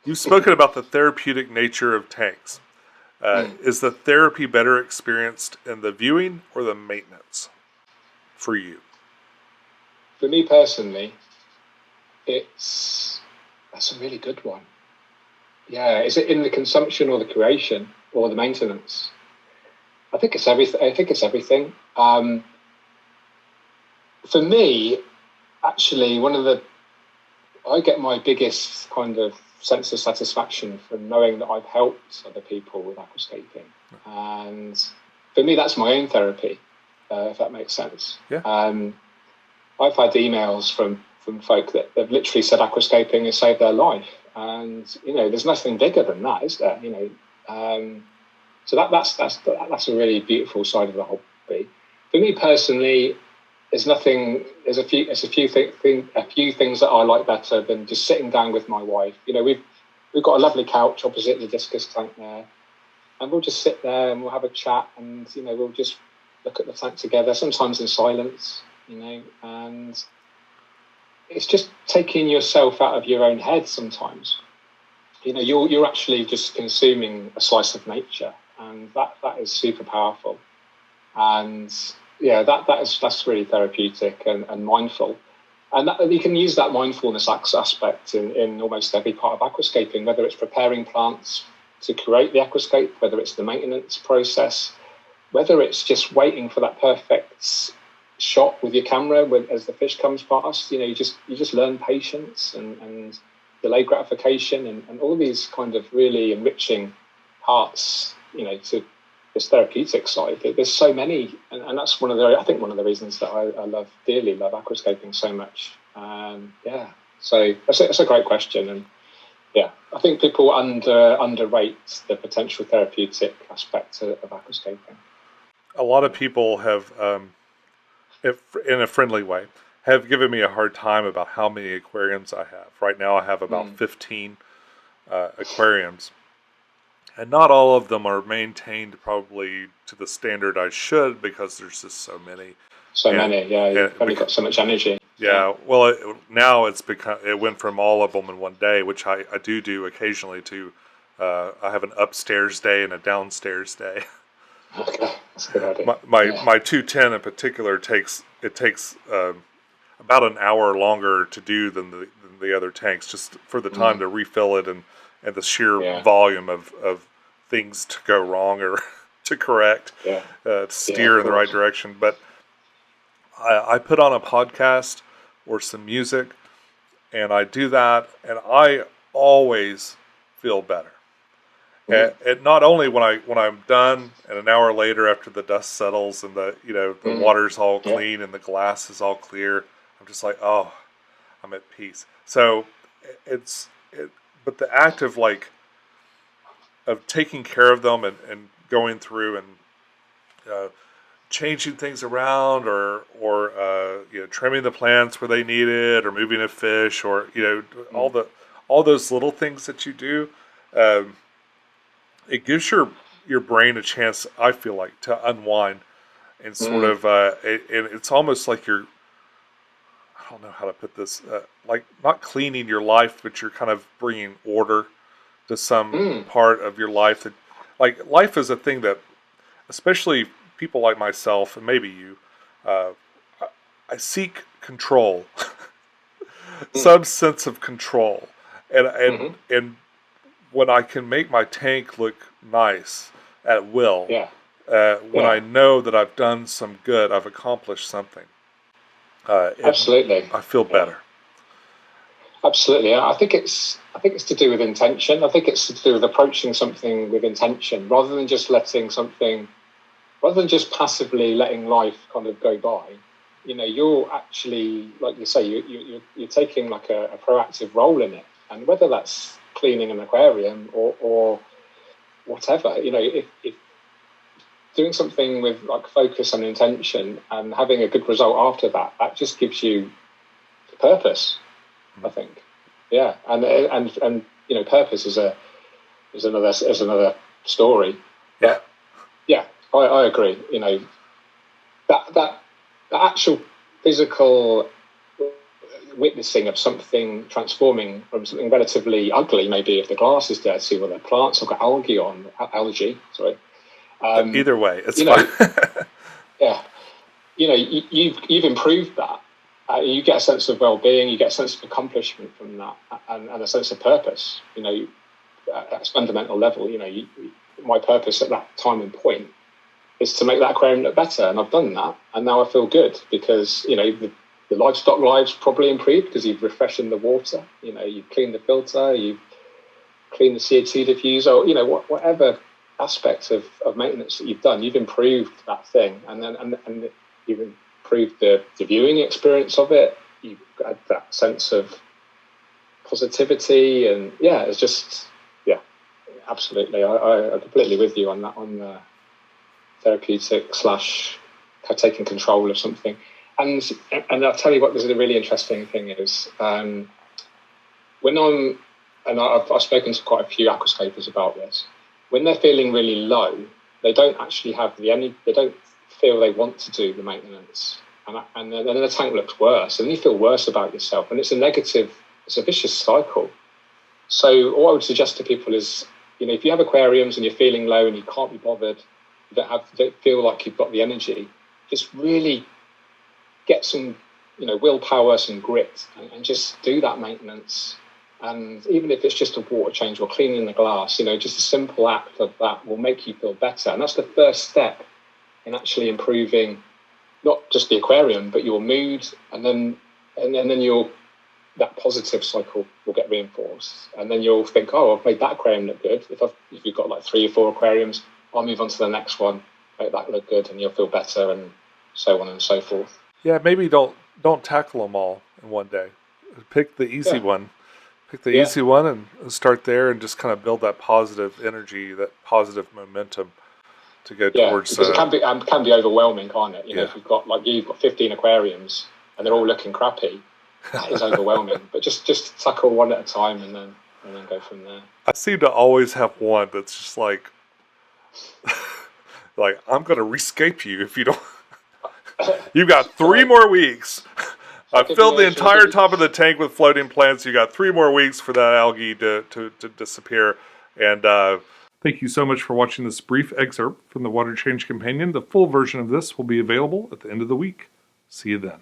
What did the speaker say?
You've spoken about the therapeutic nature of tanks. Mm. Is the therapy better experienced in the viewing or the maintenance for you? For me personally, it's that's a really good one. Yeah, is it in the consumption or the creation or the maintenance? I think it's everything. I think it's everything. For me, actually, one of the I get my biggest kind of sense of satisfaction from knowing that I've helped other people with aquascaping, and for me, that's my own therapy, if that makes sense. Yeah. I've had emails from folk that have literally said aquascaping has saved their life, and there's nothing bigger than that, is there? So that's a really beautiful side of the hobby. For me personally, there's nothing. A few things that I like better than just sitting down with my wife. We've got a lovely couch opposite the discus tank there, and we'll just sit there and we'll have a chat, and we'll just look at the tank together. Sometimes in silence, and it's just taking yourself out of your own head. Sometimes, you're actually just consuming a slice of nature, and that is super powerful. And yeah, that's really therapeutic and mindful. And you can use that mindfulness aspect in almost every part of aquascaping, whether it's preparing plants to create the aquascape, whether it's the maintenance process, whether it's just waiting for that perfect shot with your camera as the fish comes past. You just learn patience and delayed gratification and all these kind of really enriching parts, to this therapeutic side. There's so many, and that's one of the reasons that I dearly love aquascaping so much. Yeah, so that's a great question, and yeah, I think people underrate the potential therapeutic aspect of aquascaping. A lot of people have, in a friendly way, have given me a hard time about how many aquariums I have. Right now, I have about 15 aquariums, and not all of them are maintained probably to the standard I should because there's just so many. So many, yeah. You've only got so much energy. Yeah, well, now it went from all of them in one day, which I do occasionally. To I have an upstairs day and a downstairs day. Okay, that's a good idea. My 210 in particular takes about an hour longer to do than the other tanks, just for the time to refill it and the sheer volume of things to go wrong or to correct, to steer in the right direction. But I put on a podcast or some music, and I do that, and I always feel better. And not only when I'm done, and an hour later after the dust settles and the water's all clean and the glass is all clear, I'm just like, oh, I'm at peace. So but the act of taking care of them and going through and changing things around or trimming the plants where they need it or moving a fish or all those little things that you do. It gives your brain a chance, I feel like, to unwind and sort of, and it's almost like I don't know how to put this, like not cleaning your life, but you're kind of bringing order to some part of your life. That, like, life is a thing that, especially people like myself and maybe you, I seek control, some sense of control, and when I can make my tank look nice at will, when I know that I've done some good, I've accomplished something. Absolutely, I feel better. Absolutely, I think it's to do with intention. I think it's to do with approaching something with intention, rather than just passively letting life kind of go by. You're actually, like you say, you're taking like a proactive role in it, and whether that's cleaning an aquarium or whatever, if doing something with like focus and intention and having a good result after that just gives you purpose, I think. Yeah, and purpose is another story. But yeah, I agree. That actual physical witnessing of something transforming from something relatively ugly, maybe if the glass is dirty or the plants have got algae, sorry. Either way, it's fine. Yeah, you've improved that. You get a sense of well-being, you get a sense of accomplishment from that, and a sense of purpose. At a fundamental level, my purpose at that time and point is to make that aquarium look better, and I've done that, and now I feel good because the livestock lives probably improved because you've refreshened the water. You've cleaned the filter, you've cleaned the CO2 diffuser, or whatever aspect of maintenance that you've done, you've improved that thing, and you've improved the viewing experience of it. You've got that sense of positivity, and it's just absolutely. I'm completely with you on that, on the therapeutic / taking control of something. And I'll tell you what, there's a really interesting thing is when I've spoken to quite a few aquascapers about this. When they're feeling really low, they don't actually have they don't feel they want to do the maintenance, and then the tank looks worse, and then you feel worse about yourself, and it's a vicious cycle. So all I would suggest to people is, if you have aquariums and you're feeling low and you can't be bothered, you don't feel like you've got the energy, just really get some, willpower, some grit, and just do that maintenance. And even if it's just a water change or cleaning the glass, just a simple act of that will make you feel better. And that's the first step in actually improving not just the aquarium, but your mood. And then that positive cycle will get reinforced. And then you'll think, oh, I've made that aquarium look good. If you've got like 3 or 4 aquariums, I'll move on to the next one, make that look good, and you'll feel better, and so on and so forth. Yeah, maybe don't tackle them all in one day. Pick the easy one. Pick the easy one and start there, and just kind of build that positive energy, that positive momentum to go towards. Because it can be overwhelming, can't it? If you've got 15 aquariums and they're all looking crappy, that is overwhelming. But just tackle one at a time, and then go from there. I seem to always have one that's just like I'm going to rescape you if you don't. You've got 3 more weeks. I've filled the entire top of the tank with floating plants. You got 3 more weeks for that algae to disappear. And thank you so much for watching this brief excerpt from the Water Change Companion. The full version of this will be available at the end of the week. See you then.